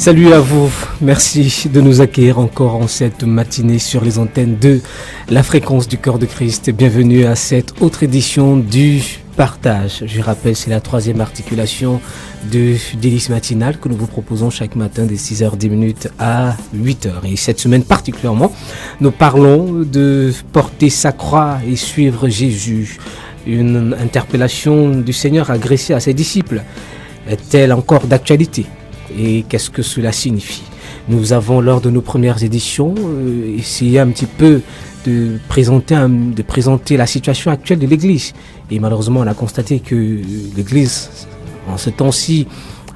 Salut à vous, merci de nous accueillir encore en cette matinée sur les antennes de la fréquence du Cœur de Christ. Bienvenue à cette autre édition du partage. Je rappelle, c'est la troisième articulation de délice matinale que nous vous proposons chaque matin de 6h10 à 8h. Et cette semaine particulièrement, nous parlons de porter sa croix et suivre Jésus. Une interpellation du Seigneur adressée à ses disciples est-elle encore d'actualité ? Et qu'est-ce que cela signifie ? Nous avons, lors de nos premières éditions, essayé un petit peu de présenter la situation actuelle de l'Église. Et malheureusement, on a constaté que l'Église, en ce temps-ci,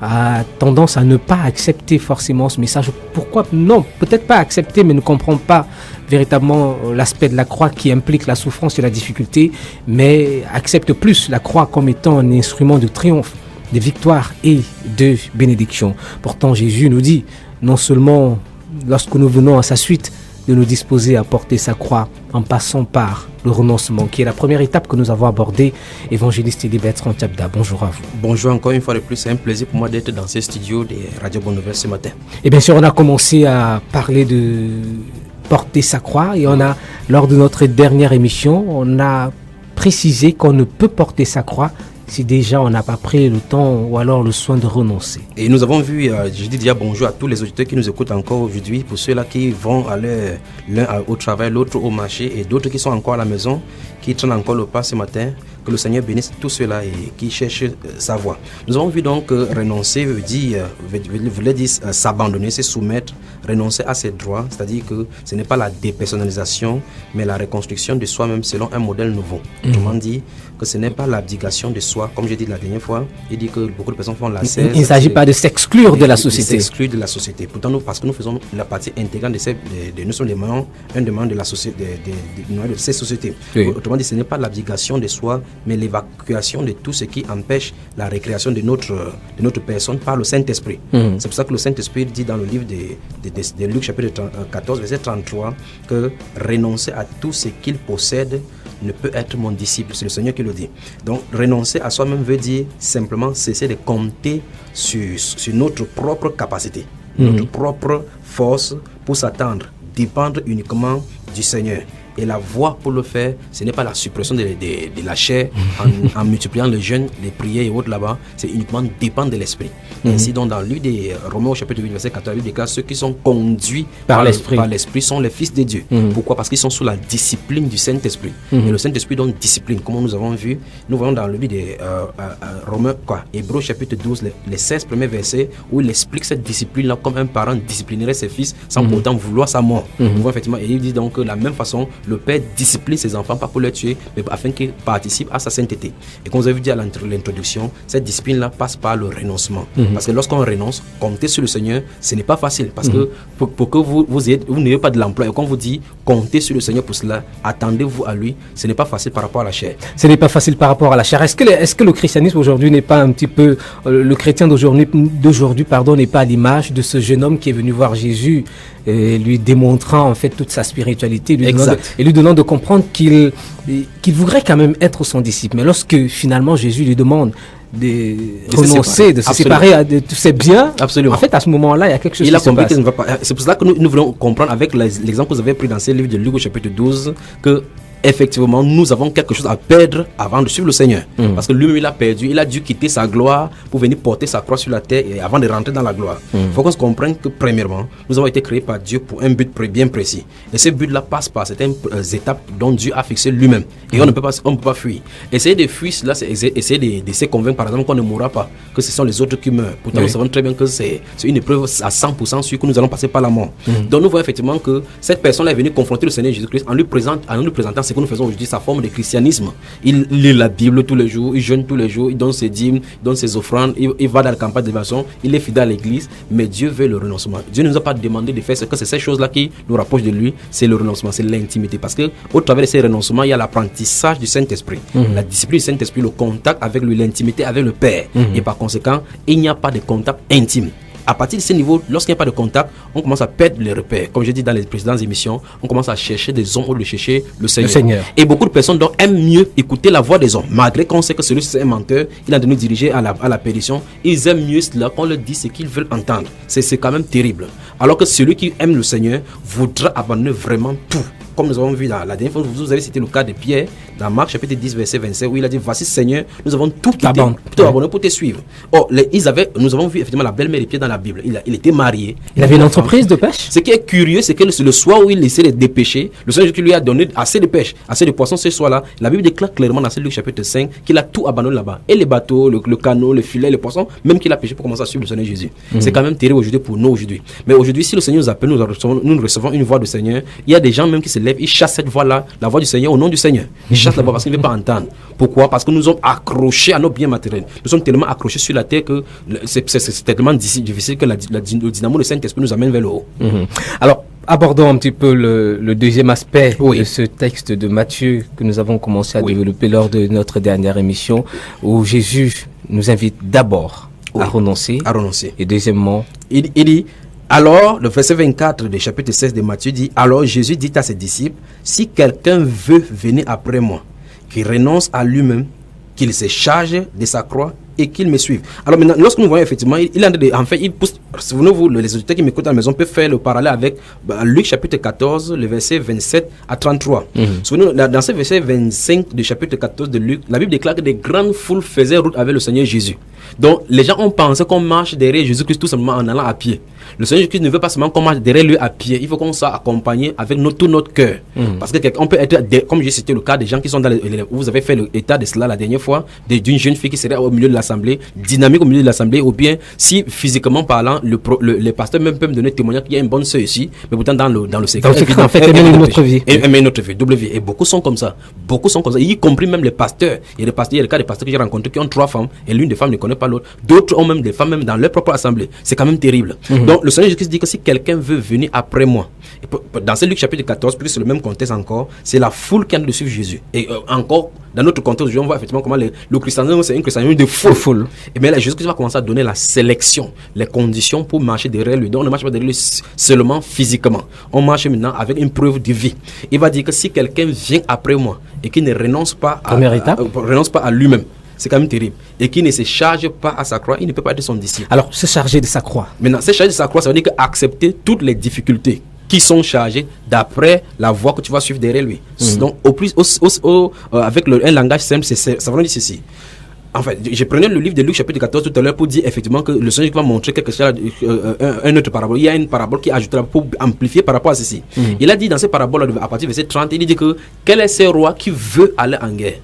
a tendance à ne pas accepter forcément ce message. Pourquoi ? Non, peut-être pas accepter, mais ne comprend pas véritablement l'aspect de la croix qui implique la souffrance et la difficulté, mais accepte plus la croix comme étant un instrument de triomphe, de victoire et de bénédiction. Pourtant, Jésus nous dit, non seulement lorsque nous venons à sa suite, de nous disposer à porter sa croix en passant par le renoncement, qui est la première étape que nous avons abordée. Évangéliste Elie Bertrand Tchabda, bonjour à vous. Bonjour encore une fois de plus, c'est un plaisir pour moi d'être dans ces studios de Radio Bonne Nouvelle ce matin. Et bien sûr, on a commencé à parler de porter sa croix et on a, lors de notre dernière émission, on a précisé qu'on ne peut porter sa croix si déjà on n'a pas pris le temps ou alors le soin de renoncer. Et nous avons vu, je dis déjà bonjour à tous les auditeurs qui nous écoutent encore aujourd'hui, pour ceux-là qui vont aller l'un au travail, l'autre au marché et d'autres qui sont encore à la maison, qui traînent encore le pas ce matin. Que le Seigneur bénisse tous ceux-là et qui cherchent sa voie. Nous avons vu donc renoncer veut dire s'abandonner, se soumettre, renoncer à ses droits, c'est-à-dire que ce n'est pas la dépersonnalisation, mais la reconstruction de soi-même selon un modèle nouveau. Autrement dit, que ce n'est pas l'abdication de soi, comme j'ai dit la dernière fois, il dit que beaucoup de personnes font la cesse. Il ne s'agit pas de s'exclure de la société. De s'exclure de la société. Pourtant, nous, parce que nous faisons la partie intégrante nous sommes un demande de la société, de ces sociétés. Oui. Autrement dit, ce n'est pas l'abdication de soi, mais l'évacuation de tout ce qui empêche la récréation de notre personne par le Saint-Esprit. C'est pour ça que le Saint-Esprit dit dans le livre de Luc chapitre 14, verset 33, que renoncer à tout ce qu'il possède ne peut être mon disciple. C'est le Seigneur qui le dit. Donc renoncer à soi-même veut dire simplement cesser de compter sur notre propre capacité, notre propre force pour s'attendre, dépendre uniquement du Seigneur. Et la voie pour le faire, ce n'est pas la suppression de la chair en multipliant le jeûne, les prières et autres là-bas, c'est uniquement dépendre de l'esprit. Ainsi donc dans le livre de Romains au chapitre 8 verset 14, il déclare ceux qui sont conduits par l'esprit sont les fils de Dieu. Pourquoi ? Parce qu'ils sont sous la discipline du Saint-Esprit. Et le Saint-Esprit donne discipline, comme nous avons vu. Nous voyons dans le livre de Romains, Hébreux chapitre 12, les 16 premiers versets, où il explique cette discipline-là comme un parent disciplinerait ses fils sans pourtant vouloir sa mort. Nous voyons effectivement, et il dit donc que de la même façon, le Père discipline ses enfants, pas pour les tuer, mais afin qu'ils participent à sa sainteté. Et comme vous avez dit à l'introduction, cette discipline-là passe par le renoncement. Parce que lorsqu'on renonce, compter sur le Seigneur, ce n'est pas facile. Parce que pour que vous n'ayez pas de l'emploi, et quand vous dit comptez sur le Seigneur pour cela, attendez-vous à lui, ce n'est pas facile par rapport à la chair. Ce n'est pas facile par rapport à la chair. Est-ce que le christianisme aujourd'hui n'est pas un petit peu, le chrétien d'aujourd'hui n'est pas à l'image de ce jeune homme qui est venu voir Jésus, et lui démontrant en fait toute sa spiritualité, lui donnant de comprendre qu'il voudrait quand même être son disciple. Mais lorsque finalement Jésus lui demande de renoncer, de se séparer de tous ses biens, en fait à ce moment-là il y a quelque chose qui se passe. C'est pour cela que nous voulons comprendre avec l'exemple que vous avez pris dans ce livre de Luc au chapitre 12 que effectivement, nous avons quelque chose à perdre avant de suivre le Seigneur. Parce que lui-même, il a perdu, il a dû quitter sa gloire pour venir porter sa croix sur la terre et avant de rentrer dans la gloire. Il faut qu'on se comprenne que, premièrement, nous avons été créés par Dieu pour un but bien précis. Et ce but-là passe par certaines étapes dont Dieu a fixé lui-même. Et on ne peut pas fuir. Essayer de fuir cela, c'est essayer de se convaincre, par exemple, qu'on ne mourra pas, que ce sont les autres qui meurent. Pourtant, nous savons très bien que c'est une épreuve à 100% sûr que nous allons passer par la mort. Donc, nous voyons effectivement que cette personne-là est venue confronter le Seigneur Jésus-Christ en nous présentant ce que nous faisons aujourd'hui, sa forme de christianisme. Il lit la Bible tous les jours, il jeûne tous les jours, il donne ses dîmes, il donne ses offrandes, il va dans la campagne d'évasion, il est fidèle à l'église, mais Dieu veut le renoncement. Dieu ne nous a pas demandé de faire ce que c'est ces choses-là qui nous rapprochent de lui, c'est le renoncement, c'est l'intimité. Parce que au travers de ces renoncements, il y a l'apprentissage du Saint-Esprit, la discipline du Saint-Esprit, le contact avec lui, l'intimité avec le Père. Et par conséquent, il n'y a pas de contact intime. à partir de ce niveau, lorsqu'il n'y a pas de contact, on commence à perdre les repères. Comme j'ai dit dans les précédentes émissions, on commence à chercher des hommes au lieu de chercher le Seigneur. Et beaucoup de personnes donc aiment mieux écouter la voix des hommes, malgré qu'on sait que celui-ci c'est un menteur, il a de nous diriger à la perdition. Ils aiment mieux cela qu'on leur dit ce qu'ils veulent entendre. C'est quand même terrible. Alors que celui qui aime le Seigneur voudra abandonner vraiment tout. Comme nous avons vu dans la dernière fois, vous avez cité le cas de Pierre, dans Marc chapitre 10, verset 27, où il a dit, voici Seigneur, nous avons tout quitté, tout abandonné pour te suivre. Or, nous avons vu effectivement la belle-mère de Pierre dans la Bible. Il était marié. Il avait une entreprise de pêche. Ce qui est curieux, c'est que le soir où il laissait les dépêcher, le Seigneur qui lui a donné assez de pêche, assez de poissons ce soir-là, la Bible déclare clairement dans Luc chapitre 5 qu'il a tout abandonné là-bas. Et les bateaux, le canot, le filet, les poissons, même qu'il a pêché pour commencer à suivre le Seigneur Jésus. C'est quand même terrible aujourd'hui pour nous aujourd'hui. Mais aujourd'hui, si le Seigneur nous appelle, nous recevons une voix du Seigneur. Il y a des gens même qui se lèvent, ils chassent cette voix la voix du Seigneur au nom du Seigneur. Ils chassent la voix parce qu'ils ne veulent pas entendre. Pourquoi? Parce que nous sommes accrochés à nos biens matériels. Nous sommes tellement accrochés sur la terre que c'est tellement difficile que le dynamo de Saint-Esprit nous amène vers le haut. Alors, abordons un petit peu le deuxième aspect de ce texte de Matthieu que nous avons commencé à développer lors de notre dernière émission, où Jésus nous invite d'abord à renoncer. Et deuxièmement, il dit, alors, le verset 24 du chapitre 16 de Matthieu dit, alors Jésus dit à ses disciples, si quelqu'un veut venir après moi, qu'il renonce à lui-même, qu'il se charge de sa croix et qu'il me suive. Alors maintenant, lorsque nous voyons effectivement, il pousse, souvenez-vous, les auditeurs qui m'écoutent à la maison peuvent faire le parallèle avec Luc chapitre 14, le verset 27 à 33. Souvenez-vous, dans ce verset 25 du chapitre 14 de Luc, la Bible déclare que des grandes foules faisaient route avec le Seigneur Jésus. Donc, les gens ont pensé qu'on marche derrière Jésus-Christ tout simplement en allant à pied. Le Seigneur Jésus-Christ ne veut pas seulement qu'on marche derrière lui à pied. Il faut qu'on soit accompagné avec tout notre cœur. Parce que on peut être, comme j'ai cité le cas des gens qui sont dans vous avez fait l'état de cela la dernière fois, d'une jeune fille qui serait au milieu de l'assemblée, dynamique au milieu de l'assemblée, ou bien si physiquement parlant, les pasteurs même peuvent me donner témoignage qu'il y a une bonne sœur ici, mais pourtant dans le secret. En fait, elle mène une autre vie. Elle mène une autre vie, double vie. Et beaucoup sont comme ça. Y compris même les pasteurs. Il y a le cas des pasteurs que j'ai rencontrés qui ont 3 femmes, et l'une des femmes ne connaît pas l'autre. D'autres ont même des femmes même dans leur propre assemblée. C'est quand même terrible. Donc le Seigneur Jésus dit que si quelqu'un veut venir après moi, dans ce Luc chapitre 14, plus c'est le même contexte encore, c'est la foule qui a de suivre Jésus. Et encore, dans notre contexte, on voit effectivement comment le christianisme, c'est une christianisme de foule. Et bien là, Jésus va commencer à donner la sélection, les conditions pour marcher derrière lui. Donc on ne marche pas derrière lui seulement physiquement. On marche maintenant avec une preuve de vie. Il va dire que si quelqu'un vient après moi et qui ne renonce pas à lui-même, c'est quand même terrible. Et qui ne se charge pas à sa croix, il ne peut pas être son disciple. Alors, se charger de sa croix. Maintenant, se charger de sa croix, ça veut dire accepter toutes les difficultés qui sont chargées d'après la voie que tu vas suivre derrière lui. Donc, avec un langage simple, ça veut dire ceci. En fait, je prenais le livre de Luc chapitre 14 tout à l'heure pour dire effectivement que le Seigneur va montrer quelque chose, un autre parabole. Il y a une parabole qui est ajoutée pour amplifier par rapport à ceci. Il a dit dans cette parabole, à partir du verset 30, il dit que quel est ce roi qui veut aller en guerre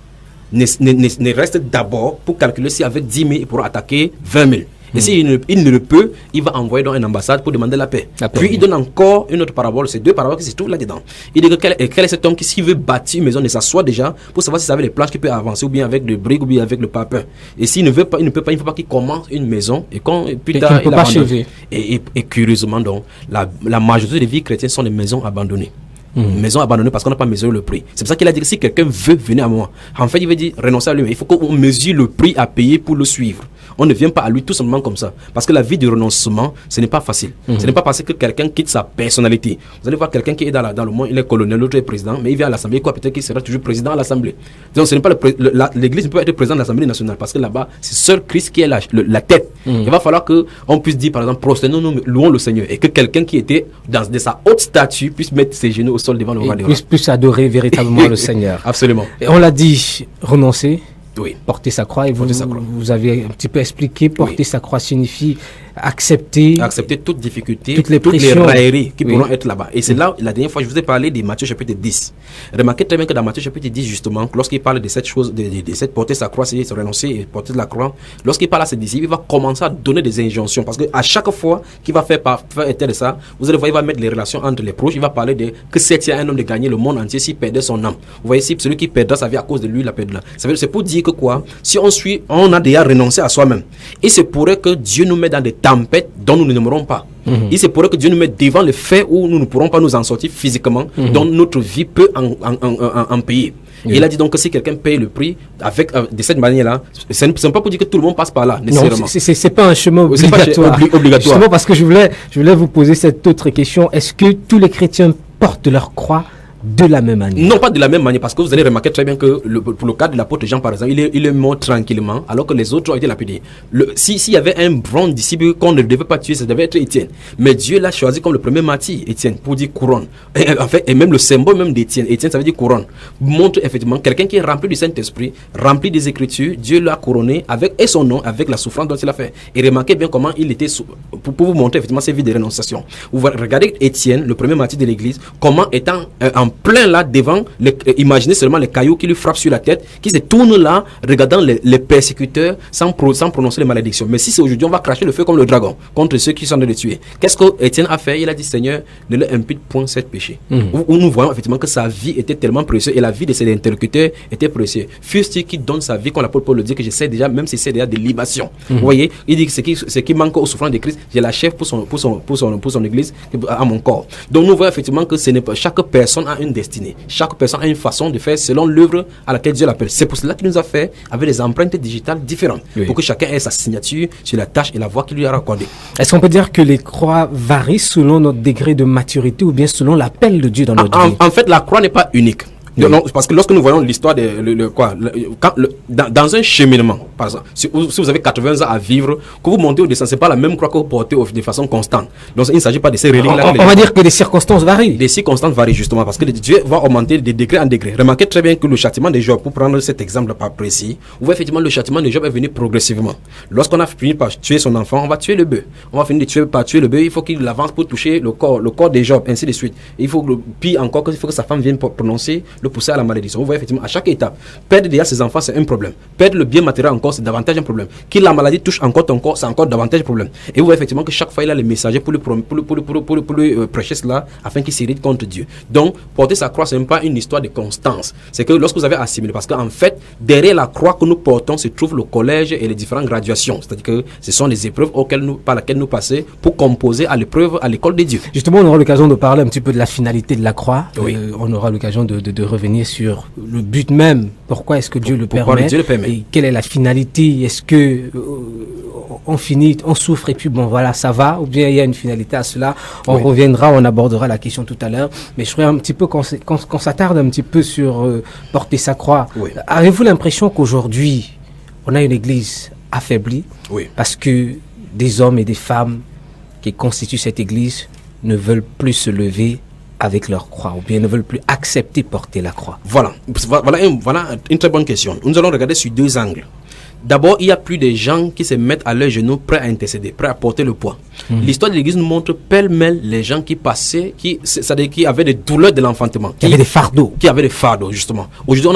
ne reste d'abord pour calculer si avec 10 000 il pourra attaquer 20 000. Et s'il ne le peut, il va envoyer dans une ambassade pour demander la paix. Puis il donne encore une autre parabole, c'est 2 paraboles qui se trouvent là-dedans. Il dit que quel est cet homme qui, s'il veut bâtir une maison, ne s'assoit déjà pour savoir si ça avec les planches qu'il peut avancer, ou bien avec le briques, ou bien avec le papin. Et s'il ne veut pas, il ne peut pas, il ne faut pas qu'il commence une maison et quand plus tard il abandonne. Et curieusement donc, la majorité des vies chrétiennes sont des maisons abandonnées. Maison abandonnée parce qu'on n'a pas mesuré le prix. C'est pour ça qu'il a dit que si quelqu'un veut venir à moi, en fait il veut dire renoncer à lui, mais il faut qu'on mesure le prix à payer pour le suivre. On ne vient pas à lui tout simplement comme ça, parce que la vie de renoncement, ce n'est pas facile. Ce n'est pas parce que quelqu'un quitte sa personnalité. Vous allez voir quelqu'un qui est dans le monde, il est colonel, l'autre est président, mais il vient à l'Assemblée, quoi, peut-être qu'il sera toujours président à l'Assemblée. Donc ce n'est pas l'Église ne peut pas être président de l'Assemblée nationale, parce que là-bas c'est seul Christ qui est la tête. Il va falloir qu'on puisse dire par exemple prosternons-nous, louons le Seigneur, et que quelqu'un qui était de sa haute statue puisse mettre ses genoux au sol devant le roi des rois. Puisse adorer véritablement le Seigneur. Absolument. Et on l'a dit, renoncer. Oui. Porter sa croix, et vous avez un petit peu expliqué, porter sa croix signifie accepter toute difficulté, toutes les railleries qui pourront être là-bas. Et c'est là, la dernière fois, je vous ai parlé de Matthieu chapitre 10. Remarquez très bien que dans Matthieu chapitre 10, justement, lorsqu'il parle de cette chose, de cette porter sa croix, c'est se renoncer et porter de la croix, lorsqu'il parle à ses disciples, il va commencer à donner des injonctions. Parce qu'à chaque fois qu'il va faire état de ça, vous allez voir, il va mettre les relations entre les proches, il va parler de que c'est un homme de gagner le monde entier s'il perdait son âme. Vous voyez, si celui qui perdra sa vie à cause de lui, la perdra. C'est pour dire que quoi, si on a déjà renoncé à soi-même, il se pourrait que Dieu nous mette dans des tempêtes dont nous n'aimerons pas. Il se pourrait que Dieu nous mette devant le fait où nous ne pourrons pas nous en sortir physiquement, dont notre vie peut en payer. Oui. Il a dit donc que si quelqu'un paye le prix de cette manière-là, ce n'est pas pour dire que tout le monde passe par là, nécessairement. Non, c'est pas un chemin obligatoire. Justement, parce que je voulais vous poser cette autre question. Est-ce que tous les chrétiens portent leur croix de la même manière? Non, pas de la même manière, parce que vous allez remarquer très bien que pour le cas de l'apôtre Jean, par exemple, il est mort tranquillement, alors que les autres ont été lapidés. S'il y avait un bon disciple qu'on ne devait pas tuer, ça devait être Étienne. Mais Dieu l'a choisi comme le premier martyr, Étienne, pour dire couronne. Et même le symbole même d'Étienne, Étienne, ça veut dire couronne, montre effectivement quelqu'un qui est rempli du Saint-Esprit, rempli des Écritures. Dieu l'a couronné et son nom, avec la souffrance dont il a fait. Et remarquez bien comment il était, pour vous montrer effectivement ses vies de rénonciation. Vous regardez Étienne, le premier martyr de l'Église, comment étant en plein là devant, imaginez seulement les cailloux qui lui frappent sur la tête, qui se tournent là, regardant les persécuteurs sans prononcer les malédictions. Mais si c'est aujourd'hui, on va cracher le feu comme le dragon contre ceux qui sont en train de les tuer. Qu'est-ce que Étienne a fait? Il a dit, Seigneur, ne leur impute point cette péché. Où nous voyons effectivement que sa vie était tellement précieuse et la vie de ses interlocuteurs était précieuse. Fût-il qui donne sa vie, comme l'apôtre Paul le dit, que j'essaie déjà, même si c'est déjà des libations. Vous voyez, il dit que ce qui manque aux souffrances de Christ, je l'achève pour son église, à mon corps. Donc nous voyons effectivement que ce n'est pas, chaque personne a une destinée. Chaque personne a une façon de faire selon l'œuvre à laquelle Dieu l'appelle. C'est pour cela qu'il nous a fait avec des empreintes digitales différentes, pour que chacun ait sa signature sur la tâche et la voie qui lui a accordée. Est-ce qu'on peut dire que les croix varient selon notre degré de maturité ou bien selon l'appel de Dieu dans notre vie? En fait, la croix n'est pas unique. Oui. Non, parce que lorsque nous voyons l'histoire dans un cheminement, par exemple, si vous avez 80 ans à vivre, que vous montez ou descendez, c'est pas la même croix que vous portez de façon constante. Donc il ne s'agit pas de ces reliques-là. On va dire que les circonstances varient. Les circonstances varient justement parce que Dieu va augmenter de degré en degré. Remarquez très bien que le châtiment de Job, pour prendre cet exemple pas précis, vous voyez effectivement le châtiment de Job est venu progressivement. Lorsqu'on a fini par tuer son enfant, on va tuer le bœuf. On va finir par tuer le bœuf, il faut qu'il avance pour toucher le corps de Job, ainsi de suite. Il faut pire encore qu'il faut que sa femme vienne prononcer, le pousser à la malédiction. Vous voyez effectivement à chaque étape, perdre déjà ses enfants c'est un problème, perdre le bien matériel encore c'est davantage un problème, que la maladie touche encore ton corps c'est encore davantage un problème. Et vous voyez effectivement que chaque fois il a les messagers pour lui prêcher cela afin qu'il s'irrite contre Dieu. Donc porter sa croix c'est même pas une histoire de constance, c'est que lorsque vous avez assimilé, parce qu'en fait derrière la croix que nous portons se trouve le collège et les différentes graduations, c'est-à-dire que ce sont les épreuves par lesquelles nous passons pour composer à l'épreuve à l'école de Dieu. Justement on aura l'occasion de parler un petit peu de la finalité de la croix. Oui. On aura l'occasion de revenir sur le but même, pourquoi est-ce que Dieu le permet, et quelle est la finalité, est-ce que on finit, on souffre et puis bon voilà ça va, ou bien il y a une finalité à cela, on reviendra, on abordera la question tout à l'heure, mais je ferai un petit peu qu'on s'attarde un petit peu sur porter sa croix. Avez-vous l'impression qu'aujourd'hui on a une église affaiblie parce que des hommes et des femmes qui constituent cette église ne veulent plus se lever avec leur croix, ou bien ne veulent plus accepter porter la croix? Voilà une très bonne question. Nous allons regarder sur deux angles. D'abord, il y a plus de gens qui se mettent à leurs genoux prêts à intercéder, prêts à porter le poids. L'histoire de l'Église nous montre pêle-mêle les gens qui passaient, c'est-à-dire qui avaient des douleurs de l'enfantement. Qui avaient des fardeaux. Qui avaient des fardeaux, justement. Aujourd'hui,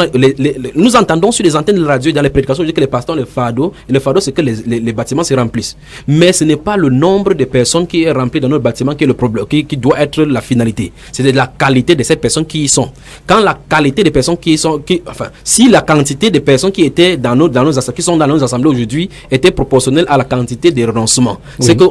nous entendons sur les antennes de la radio, dans les prédications, que les pasteurs ont les fardeaux. Et le fardeau, c'est que les bâtiments se remplissent. Mais ce n'est pas le nombre de personnes qui est rempli dans nos bâtiments qui est le problème, qui doit être la finalité. C'est de la qualité de ces personnes qui y sont. Quand la qualité des personnes qui y sont, si la quantité de personnes qui étaient dans nos qui sont dans nos assemblées aujourd'hui était proportionnelle à la quantité des renoncements. C'est que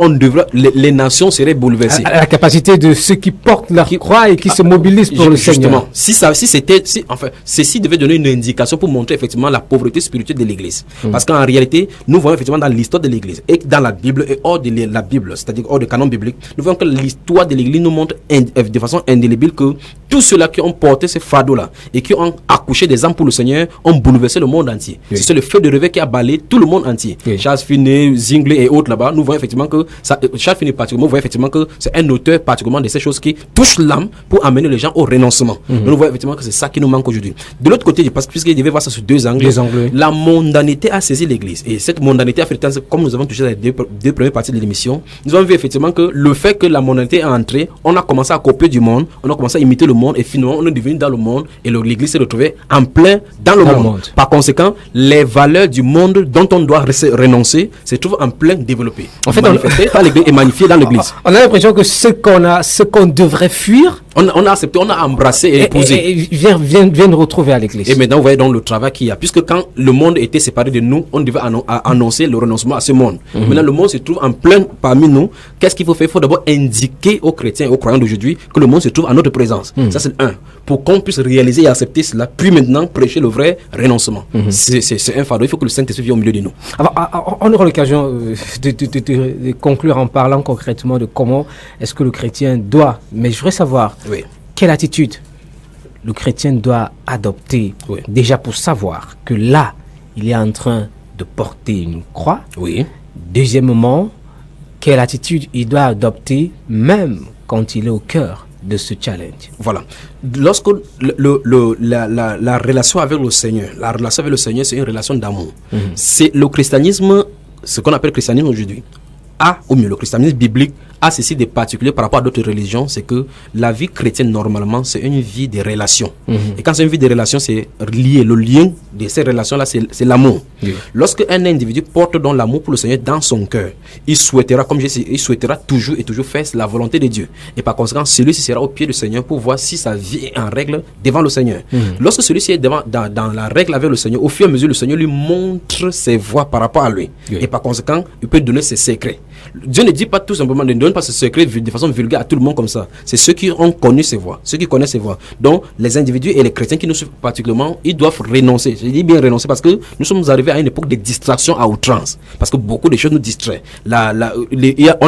les nations seraient bouleversées. À la capacité de ceux qui portent leur croix et qui se mobilisent pour le Seigneur. Ceci devait donner une indication pour montrer effectivement la pauvreté spirituelle de l'Église. Parce qu'en réalité, nous voyons effectivement dans l'histoire de l'Église et dans la Bible et hors de la Bible, c'est-à-dire hors du canon biblique, nous voyons que l'histoire de l'Église nous montre de façon indélébile que tous ceux-là qui ont porté ces fardeaux-là et qui ont accouché des âmes pour le Seigneur ont bouleversé le monde entier. C'est le feu de réveil qui a balayé tout le monde entier. Charles Finney, Zwingli et autres là-bas, nous voyons effectivement que Charles Finney particulièrement, voyons effectivement que c'est un auteur particulièrement de ces choses qui touchent l'âme pour amener les gens au renoncement. Nous voyons effectivement que c'est ça qui nous manque aujourd'hui. De l'autre côté, parce puisqu'il devait voir ça sur deux angles, la mondanité a saisi l'Église. Et cette mondanité africaine, comme nous avons touché dans les deux premières parties de l'émission, nous avons vu effectivement que le fait que la mondanité est entrée, on a commencé à copier du monde, on a commencé à imiter le monde et finalement on est devenu dans le monde et l'Église s'est retrouvée en plein dans le monde. Par conséquent, les valeurs du monde dont on doit renoncer se trouvent en plein développé. En fait, manifesté par l'Église et magnifié dans l'Église. On a l'impression que ce qu'on devrait fuir, On a accepté, on a embrassé et épousé. Et vient nous retrouver à l'église. Et maintenant, vous voyez donc le travail qu'il y a. Puisque quand le monde était séparé de nous, on devait annoncer le renoncement à ce monde. Maintenant, le monde se trouve en plein parmi nous. Qu'est-ce qu'il faut faire? Il faut d'abord indiquer aux chrétiens et aux croyants d'aujourd'hui que le monde se trouve en notre présence. Ça, c'est un. Pour qu'on puisse réaliser et accepter cela, puis maintenant prêcher le vrai renoncement. C'est un fardeau. Il faut que le Saint-Esprit vienne au milieu de nous. Alors, on aura l'occasion de conclure en parlant concrètement de comment est-ce que le chrétien doit. Mais je voudrais savoir... Oui. Quelle attitude le chrétien doit adopter déjà pour savoir que là, il est en train de porter une croix. Oui. Deuxièmement, quelle attitude il doit adopter même quand il est au cœur de ce challenge. Voilà. Lorsque la relation avec le Seigneur, c'est une relation d'amour. C'est le christianisme, ce qu'on appelle le christianisme aujourd'hui, le christianisme biblique a ceci de particulier par rapport à d'autres religions, c'est que la vie chrétienne normalement c'est une vie de relations. Et quand c'est une vie de relations, c'est lié, le lien de ces relations là c'est l'amour. Lorsque un individu porte donc l'amour pour le Seigneur dans son cœur, il souhaitera, comme je dis, il souhaitera toujours faire la volonté de Dieu, et par conséquent celui-ci sera au pied du Seigneur pour voir si sa vie est en règle devant le Seigneur. Lorsque celui-ci est dans la règle avec le Seigneur, au fur et à mesure le Seigneur lui montre ses voies par rapport à lui, et par conséquent il peut donner ses secrets. Dieu ne dit pas tout simplement, ne donne pas ce secret de façon vulgaire à tout le monde comme ça. C'est ceux qui ont connu ses voies, ceux qui connaissent ses voies. Donc, les individus et les chrétiens qui nous suivent particulièrement, ils doivent renoncer. Je dis bien renoncer parce que nous sommes arrivés à une époque de distraction à outrance. Parce que beaucoup de choses nous distraient. On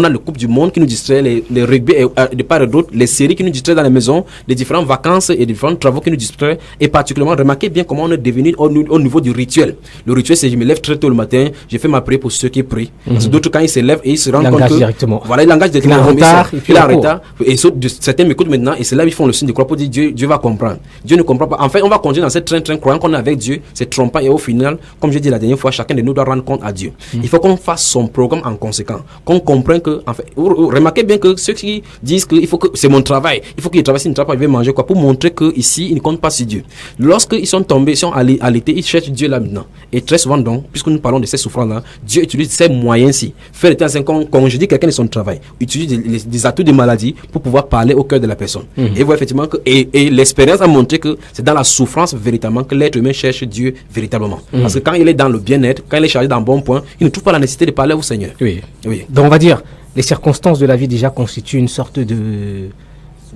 a le Coupe du Monde qui nous distrait, les rugby de part et d'autre, les séries qui nous distraient dans les maisons, les différentes vacances et les différents travaux qui nous distraient. Et particulièrement, remarquez bien comment on est devenu au niveau du rituel. Le rituel, c'est je me lève très tôt le matin, je fais ma prière pour ceux qui prient. Parce que d'autres, quand ils se lèvent et ils se rendent compte que... directement. Voilà, il engage directement. Il est en retard. Et certains m'écoutent maintenant et c'est là qu'ils font le signe de croix pour dire Dieu va comprendre. Dieu ne comprend pas. En fait, on va continuer dans cette train croyant qu'on est avec Dieu, c'est trompant et au final, comme j'ai dit la dernière fois, chacun de nous doit rendre compte à Dieu. Il faut qu'on fasse son programme en conséquent, qu'on comprenne que, en fait, remarquez bien que ceux qui disent que il faut que c'est mon travail, il faut qu'il travaille, s'il ne travaille pas, il va manger quoi, pour montrer que ici, ils ne comptent pas sur Dieu. Lorsqu'ils sont tombés, ils sont allaités, ils cherchent Dieu là maintenant. Et très souvent donc, puisque nous parlons de ces souffrances-là, Dieu utilise ces moyens-ci. Faire l'état quand je dis quelqu'un de son travail, utilise des atouts de maladie pour pouvoir parler au cœur de la personne. Et vous effectivement que et l'expérience a montré que c'est dans la souffrance véritablement que l'être humain cherche Dieu véritablement. Parce que quand il est dans le bien-être, quand il est chargé d'un bon point, il ne trouve pas la nécessité de parler au Seigneur. Oui. Donc on va dire, les circonstances de la vie déjà constituent une sorte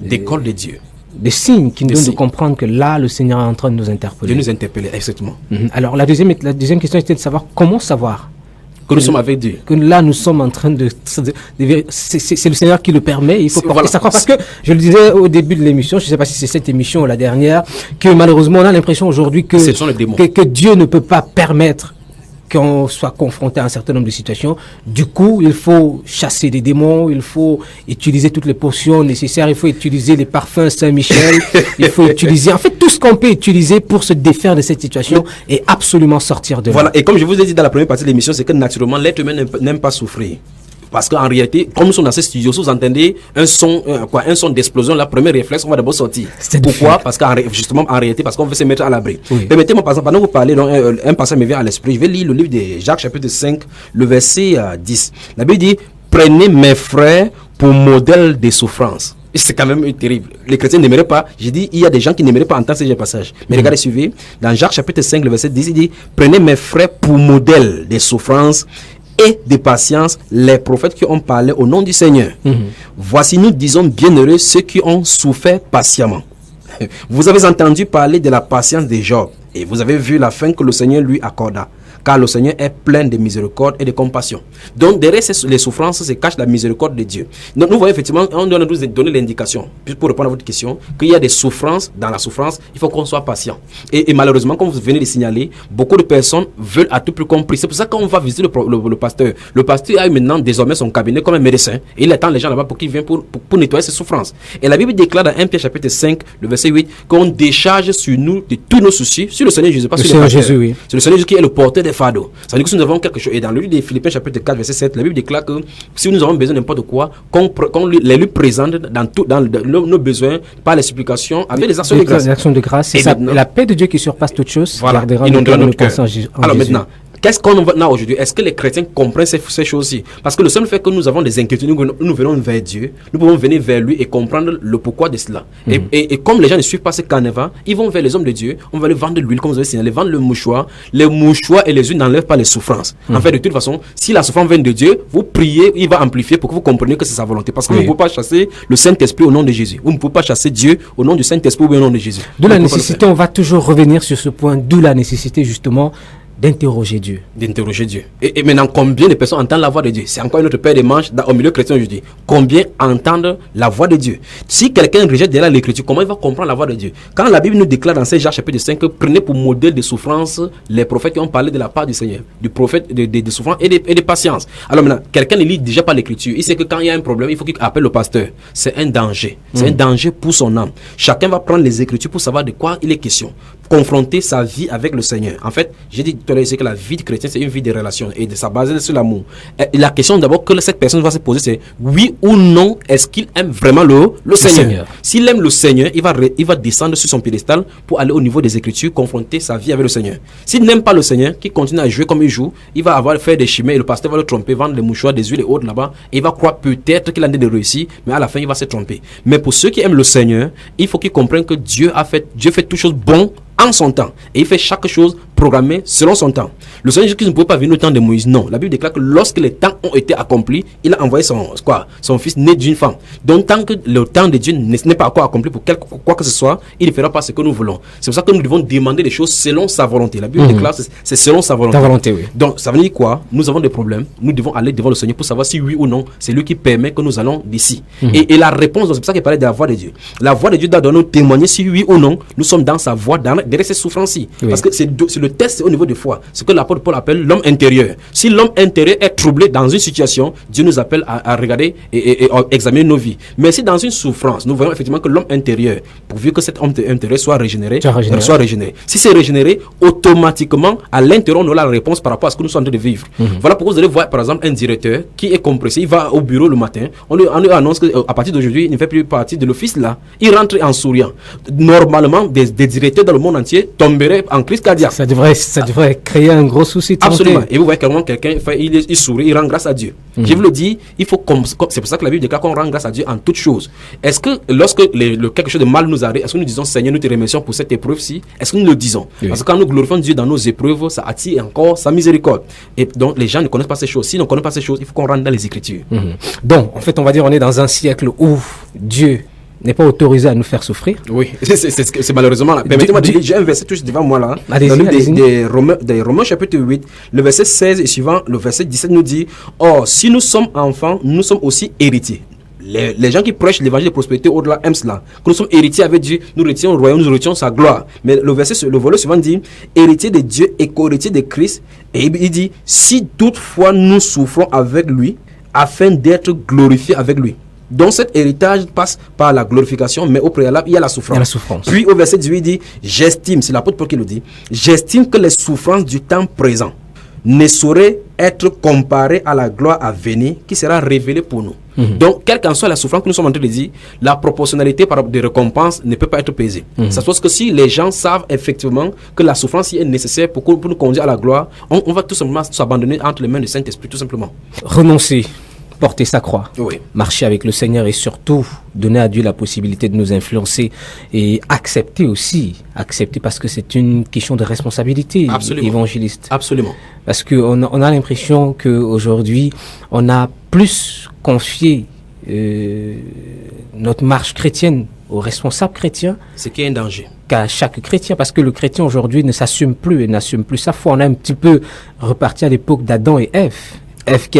d'école de Dieu. Des signes qui nous donnent de comprendre que là, le Seigneur est en train de nous interpeller. De nous interpeller, exactement. Alors la deuxième question était de savoir comment savoir que nous sommes avec Dieu. Que là, nous sommes en train de c'est le Seigneur qui le permet. Il faut porter sa croix. Parce que, je le disais au début de l'émission, je ne sais pas si c'est cette émission ou la dernière, que malheureusement, on a l'impression aujourd'hui que Dieu ne peut pas permettre qu'on soit confronté à un certain nombre de situations. Du coup, il faut chasser des démons, il faut utiliser toutes les potions nécessaires, il faut utiliser les parfums Saint-Michel, il faut utiliser, en fait, tout ce qu'on peut utiliser pour se défaire de cette situation et absolument sortir de là. Voilà, et comme je vous ai dit dans la première partie de l'émission, c'est que naturellement, l'être humain n'aime pas souffrir. Parce qu'en réalité, comme nous sommes dans ces studios, si vous entendez un son d'explosion, la première réflexe, on va d'abord sortir. Pourquoi? Parce qu'en réalité, parce qu'on veut se mettre à l'abri. Permettez-moi, par exemple, pendant que vous parlez, un passage me vient à l'esprit. Je vais lire le livre de Jacques, chapitre 5, le verset 10. La Bible dit, prenez mes frères pour modèle de souffrance. C'est quand même terrible. Les chrétiens n'aimeraient pas. J'ai dit, il y a des gens qui n'aimeraient pas entendre ce passage. Mais regardez, suivez. Dans Jacques, chapitre 5, le verset 10, il dit, prenez mes frères pour modèle de souffrance et de patience, les prophètes qui ont parlé au nom du Seigneur. Voici, nous disons bienheureux ceux qui ont souffert patiemment. Vous avez entendu parler de la patience de Job et vous avez vu la fin que le Seigneur lui accorda. Car le Seigneur est plein de miséricorde et de compassion. Donc, derrière les souffrances se cache la miséricorde de Dieu. Donc, nous voyons effectivement, on doit nous donner l'indication, pour répondre à votre question, qu'il y a des souffrances. Dans la souffrance, il faut qu'on soit patient. Et malheureusement, comme vous venez de signaler, beaucoup de personnes veulent à tout prix compris. C'est pour ça qu'on va visiter le pasteur. Le pasteur a maintenant désormais son cabinet comme un médecin. Et il attend les gens là-bas pour qu'ils viennent pour nettoyer ses souffrances. Et la Bible déclare dans 1 Pierre chapitre 5, le verset 8, qu'on décharge sur nous de tous nos soucis, sur le Seigneur Jésus, pas sur le pasteur. C'est le Seigneur Jésus qui est le porteur des fardeaux. Ça veut dire que si nous avons quelque chose, et dans le livre de Philippiens chapitre 4 verset 7, la Bible déclare que si nous avons besoin de n'importe quoi, qu'on les lui présente dans nos besoins par les supplications avec les actions de grâce. Les actions de grâce, c'est ça. La paix de Dieu qui surpasse toute chose, voilà, gardera nos pensées en Jésus. Alors maintenant, Qu'est-ce qu'on a aujourd'hui? Est-ce que les chrétiens comprennent ces choses-ci? Parce que le seul fait que nous avons des inquiétudes, nous venons vers Dieu, nous pouvons venir vers lui et comprendre le pourquoi de cela. Et comme les gens ne suivent pas ce carnaval, ils vont vers les hommes de Dieu, on va leur vendre de l'huile, comme vous avez signalé, vendre le mouchoir. Les mouchoirs et les huiles n'enlèvent pas les souffrances. En fait, de toute façon, si la souffrance vient de Dieu, vous priez, il va amplifier pour que vous compreniez que c'est sa volonté. Parce que vous ne pouvez pas chasser le Saint-Esprit au nom de Jésus. Vous ne pouvez pas chasser Dieu au nom du Saint-Esprit ou au nom de Jésus. D'où la nécessité, on va toujours revenir sur ce point, d'où la nécessité justement d'interroger Dieu. D'interroger Dieu. Et maintenant, combien de personnes entendent la voix de Dieu? C'est encore une autre paire de manches au milieu chrétien aujourd'hui. Combien entendent la voix de Dieu? Si quelqu'un rejette derrière l'écriture, comment il va comprendre la voix de Dieu? Quand la Bible nous déclare dans 16 Jacques chapitre 5 que prenez pour modèle de souffrance les prophètes qui ont parlé de la part du Seigneur, du prophète de souffrance et de patience. Alors maintenant, quelqu'un ne lit déjà pas l'écriture. Il sait que quand il y a un problème, il faut qu'il appelle le pasteur. C'est un danger. C'est un danger pour son âme. Chacun va prendre les écritures pour savoir de quoi il est question. Confronter sa vie avec le Seigneur. En fait, j'ai dit tout à l'heure que la vie de chrétien, c'est une vie de relations et de sa base sur l'amour. La question d'abord que cette personne va se poser, c'est oui ou non, est-ce qu'il aime vraiment le Seigneur? S'il aime le Seigneur, il va descendre sur son piédestal pour aller au niveau des Écritures, confronter sa vie avec le Seigneur. S'il n'aime pas le Seigneur, qu'il continue à jouer comme il joue, il va faire des chimères et le pasteur va le tromper, vendre des mouchoirs, des huiles et autres là-bas, et il va croire peut-être qu'il a de réussir, mais à la fin, il va se tromper. Mais pour ceux qui aiment le Seigneur, il faut qu'ils comprennent que Dieu fait toutes choses bonnes en son temps. Et il fait chaque chose programmée selon son temps. Le Seigneur Jésus-Christ ne pouvait pas venir au temps de Moïse. Non. La Bible déclare que lorsque les temps ont été accomplis, il a envoyé son fils né d'une femme. Donc tant que le temps de Dieu n'est pas encore accompli pour quoi que ce soit, il ne fera pas ce que nous voulons. C'est pour ça que nous devons demander des choses selon sa volonté. La Bible déclare que c'est selon sa volonté. Ta volonté, oui. Donc ça veut dire quoi? Nous avons des problèmes. Nous devons aller devant le Seigneur pour savoir si oui ou non, c'est lui qui permet que nous allons d'ici. Et la réponse, c'est pour ça qu'il parlait de la voix de Dieu. La voix de Dieu doit nous témoigner si oui ou non, nous sommes dans sa voix, derrière ces souffrances-ci. Oui. Parce que c'est le test au niveau de foi. Ce que l'apôtre Paul appelle l'homme intérieur. Si l'homme intérieur est troublé dans une situation, Dieu nous appelle à regarder et examiner nos vies. Mais si dans une souffrance, nous voyons effectivement que l'homme intérieur, pourvu que cet homme intérieur soit régénéré. Si c'est régénéré, automatiquement, à l'intérieur, on aura la réponse par rapport à ce que nous sommes en train de vivre. Voilà pourquoi vous allez voir, par exemple, un directeur qui est compressé, il va au bureau le matin, on lui annonce qu'à partir d'aujourd'hui, il ne fait plus partie de l'office là. Il rentre en souriant. Normalement, des directeurs dans le monde entier tomberaient en crise cardiaque. Ça devrait créer un gros souci. Absolument. Et vous voyez carrément quelqu'un, il sourit, il rend grâce à Dieu. Je vous le dis, c'est pour ça que la Bible déclare qu'on rend grâce à Dieu en toutes choses. Est-ce que lorsque quelque chose de mal nous arrive, est-ce que nous disons Seigneur, nous te remercions pour cette épreuve-ci? Est-ce que nous le disons? Oui. Parce que quand nous glorifions Dieu dans nos épreuves, ça attire encore sa miséricorde. Et donc les gens ne connaissent pas ces choses. Si on ne connaît pas ces choses, il faut qu'on rentre dans les Écritures. Donc, en fait, on va dire on est dans un siècle où Dieu n'est pas autorisé à nous faire souffrir. Oui, c'est malheureusement là. Permettez-moi de dire, j'ai un verset tout devant moi là. Dans des Romains chapitre 8, le verset 16 et suivant, le verset 17 nous dit, or, si nous sommes enfants, nous sommes aussi héritiers. Les gens qui prêchent l'évangile de prospérité au-delà aiment cela. Que nous sommes héritiers avec Dieu, nous retirons le royaume, nous retirons sa gloire. Mais le volet suivant dit, héritier de Dieu et co-héritier de Christ. Et il dit, si toutefois nous souffrons avec lui, afin d'être glorifiés avec lui. Donc cet héritage passe par la glorification, mais au préalable, il y a la souffrance. Puis au verset 18, il dit, j'estime, c'est l'apôtre Paul qui le dit, j'estime que les souffrances du temps présent ne sauraient être comparées à la gloire à venir qui sera révélée pour nous. Donc, quelle qu'en soit la souffrance que nous sommes en train de dire, la proportionnalité des récompenses ne peut pas être pesée. Ça se passe que si les gens savent effectivement que la souffrance est nécessaire pour nous conduire à la gloire, on va tout simplement s'abandonner entre les mains du Saint-Esprit, tout simplement. Renoncer. Porter sa croix, oui. Marcher avec le Seigneur et surtout donner à Dieu la possibilité de nous influencer et accepter parce que c'est une question de responsabilité. Absolument. Évangéliste. Absolument. Parce qu'on a l'impression qu'aujourd'hui, on a plus confié notre marche chrétienne aux responsables chrétiens. Ce qui est un danger. Qu'à chaque chrétien, parce que le chrétien aujourd'hui ne s'assume plus et n'assume plus sa foi. On a un petit peu reparti à l'époque d'Adam et Ève. Adam qui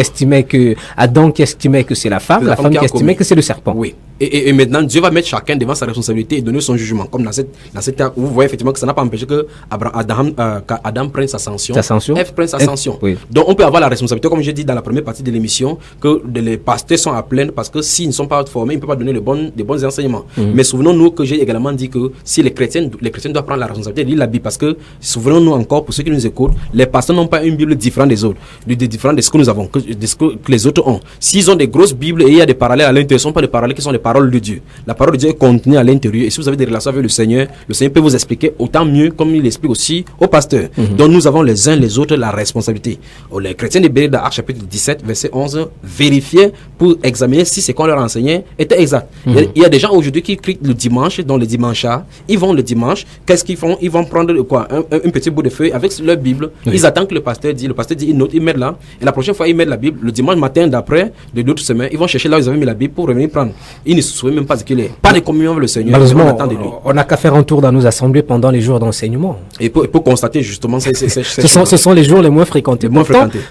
estimait que c'est la femme qui estimait que c'est le serpent. Oui. Et maintenant, Dieu va mettre chacun devant sa responsabilité et donner son jugement. Comme dans cette cas où vous voyez effectivement que ça n'a pas empêché que Adam prenne sa sanction. Ève prenne sa sanction. Oui. Donc on peut avoir la responsabilité, comme j'ai dit dans la première partie de l'émission, que les pasteurs sont à plaindre parce que s'ils ne sont pas formés, ils ne peuvent pas donner des bons enseignements. Mais souvenons-nous que j'ai également dit que si les chrétiens doivent prendre la responsabilité de lire la Bible, parce que souvenons-nous encore, pour ceux qui nous écoutent, les pasteurs n'ont pas une Bible différente des autres, différente de ce que nous avons, de ce que les autres ont. S'ils ont des grosses Bibles et il y a des parallèles à l'intérieur, ce ne sont pas des parallèles qui sont des parallèles parole de Dieu. La parole de Dieu est contenue à l'intérieur. Et si vous avez des relations avec le Seigneur peut vous expliquer autant mieux comme il explique aussi au pasteur. Donc nous avons les uns les autres la responsabilité. Les chrétiens de Béret, dans Actes chapitre 17, verset 11, vérifiaient pour examiner si ce qu'on leur enseignait était exact. Il y a des gens aujourd'hui qui crient le dimanche, dans le dimanche, ils vont le dimanche, qu'est-ce qu'ils font? Ils vont prendre quoi? Un petit bout de feuille avec leur Bible. Ils attendent que le pasteur dit, ils notent, ils mettent là. Et la prochaine fois, ils mettent la Bible. Le dimanche matin d'après, de d'autres semaines, ils vont chercher là où ils avaient mis la Bible pour revenir prendre. Ils ne se souviennent même pas de qu'il est. Pas de communion avec le Seigneur. Malheureusement, on n'a qu'à faire un tour dans nos assemblées pendant les jours d'enseignement. Et pour constater justement ce sont les jours les moins fréquentés.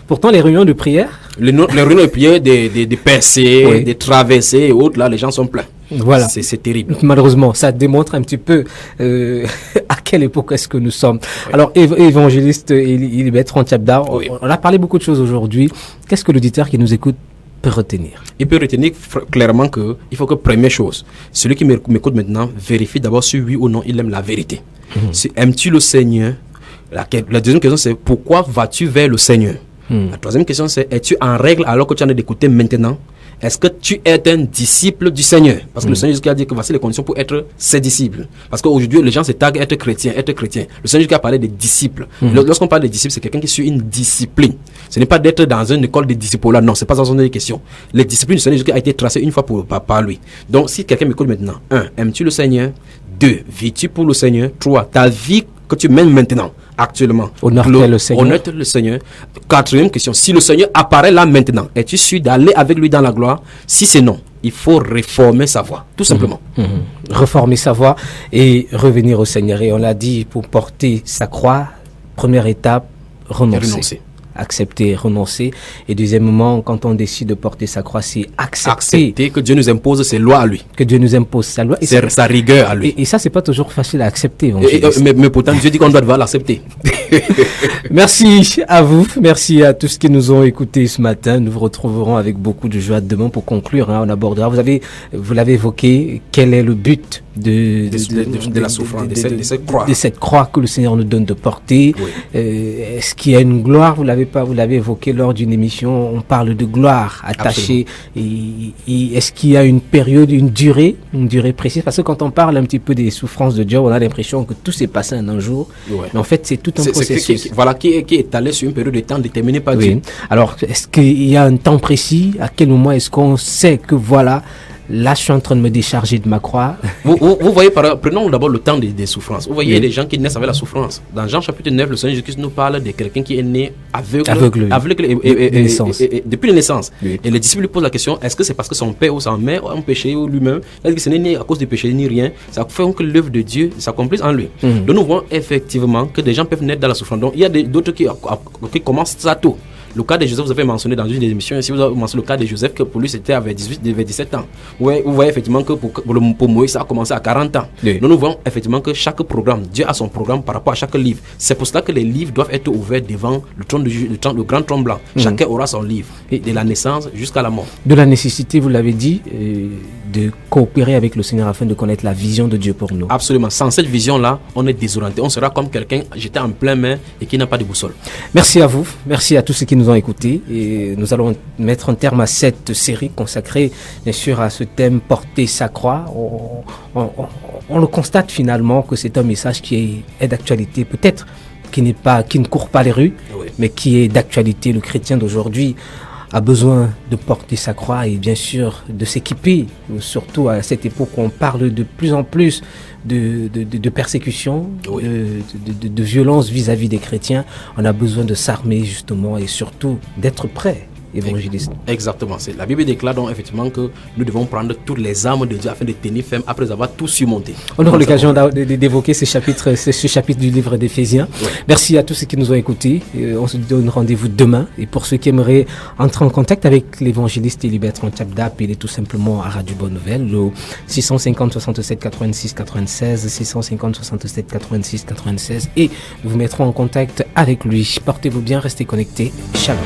Pourtant, les réunions de prière. Les réunions de prière, des percées, des traversées et autres, là, les gens sont pleins. Voilà. C'est terrible. Malheureusement, ça démontre un petit peu à quelle époque est-ce que nous sommes. Oui. Alors, évangéliste Ilibet Tchabda, on a parlé beaucoup de choses aujourd'hui. Qu'est-ce que l'auditeur qui nous écoute peut retenir? Il peut retenir clairement qu'il faut que, première chose, celui qui m'écoute maintenant vérifie d'abord si oui ou non il aime la vérité. Si aimes-tu le Seigneur? La deuxième question, c'est pourquoi vas-tu vers le Seigneur? La troisième question, c'est es-tu en règle alors que tu en es d'écouter maintenant? Est-ce que tu es un disciple du Seigneur? Parce que le Seigneur a dit que voici les conditions pour être ses disciples. Parce qu'aujourd'hui, les gens se taguent être chrétien. Le Seigneur a parlé des disciples. Lorsqu'on parle de disciples, c'est quelqu'un qui suit une discipline. Ce n'est pas d'être dans une école de disciples là. Non, c'est pas ça son question. Les disciplines du Seigneur a été tracées une fois par lui. Donc, si quelqu'un m'écoute maintenant, 1. Aimes-tu le Seigneur? 2. Vis-tu pour le Seigneur? 3. Ta vie que tu mènes maintenant, actuellement, honore-t-elle le Seigneur? Honore-t-elle le Seigneur? Quatrième question, si le Seigneur apparaît là maintenant, es-tu sûr d'aller avec lui dans la gloire? Si c'est non, il faut réformer sa voie, tout simplement. Réformer sa voie et revenir au Seigneur. Et on l'a dit, pour porter sa croix, première étape, renoncer. Accepter, renoncer. Et deuxièmement, quand on décide de porter sa croix, c'est accepter que Dieu nous impose ses lois à lui. Que Dieu nous impose sa loi. C'est sa rigueur à lui. Et ça, c'est pas toujours facile à accepter. Mais pourtant, Dieu dit qu'on doit devoir l'accepter. Merci à vous. Merci à tous ceux qui nous ont écoutés ce matin. Nous vous retrouverons avec beaucoup de joie demain pour conclure. On abordera. Vous l'avez évoqué. Quel est le but de la souffrance, de cette croix que le Seigneur nous donne de porter? Est-ce qu'il y a une gloire? Vous l'avez évoqué lors d'une émission. On parle de gloire attachée. Et est-ce qu'il y a une période, une durée précise? Parce que quand on parle un petit peu des souffrances de Job, on a l'impression que tout s'est passé en un jour. Mais en fait, c'est tout un processus. Qui est étalé sur une période de temps déterminée par Dieu. Alors, est-ce qu'il y a un temps précis? À quel moment est-ce qu'on sait que voilà, là, je suis en train de me décharger de ma croix? Vous voyez, prenons d'abord le temps des souffrances. Vous voyez les gens qui naissent avec la souffrance. Dans Jean chapitre 9, le Seigneur Jésus-Christ nous parle de quelqu'un qui est né aveugle depuis la naissance. Et les disciples lui posent la question, est-ce que c'est parce que son père ou sa mère ont péché ou lui-même? Il dit que ce n'est ni à cause du péché ni rien. Ça fait que l'œuvre de Dieu s'accomplisse en lui. Donc nous voyons effectivement que des gens peuvent naître dans la souffrance. Donc il y a d'autres qui commencent ça tôt. Le cas de Joseph, vous avez mentionné dans une des émissions, si vous avez mentionné le cas de Joseph, que pour lui c'était avec 17 ans. Vous voyez effectivement que pour Moïse, ça a commencé à 40 ans. Nous voyons effectivement que chaque programme, Dieu a son programme par rapport à chaque livre. C'est pour cela que les livres doivent être ouverts devant le trône le grand trône blanc. Chacun aura son livre, de la naissance jusqu'à la mort. De la nécessité, vous l'avez dit, de coopérer avec le Seigneur afin de connaître la vision de Dieu pour nous. Absolument. Sans cette vision-là, on est désorienté. On sera comme quelqu'un jeté en plein mer et qui n'a pas de boussole. Merci à vous. Merci à tous ceux qui nous ont écoutés. Et nous allons mettre un terme à cette série consacrée, bien sûr, à ce thème porter sa croix. On le constate finalement que c'est un message qui est d'actualité, peut-être qui ne court pas les rues, mais qui est d'actualité. Le chrétien d'aujourd'hui a besoin de porter sa croix et bien sûr de s'équiper, surtout à cette époque où on parle de plus en plus de persécution, de violence vis-à-vis des chrétiens. On a besoin de s'armer justement et surtout d'être prêt. Évangéliste. Exactement. La Bible déclare donc effectivement que nous devons prendre toutes les armes de Dieu afin de tenir ferme après avoir tout surmonté. On aura l'occasion d'évoquer ce chapitre du livre d'Éphésiens. Merci à tous ceux qui nous ont écoutés. On se donne rendez-vous demain. Et pour ceux qui aimeraient entrer en contact avec l'évangéliste Ilibet Tchabda, appelez tout simplement à Radio Bonne Nouvelle, le 650 67 86 96, 650 67 86 96 et nous vous mettrons en contact avec lui. Portez-vous bien, restez connectés. Shalom.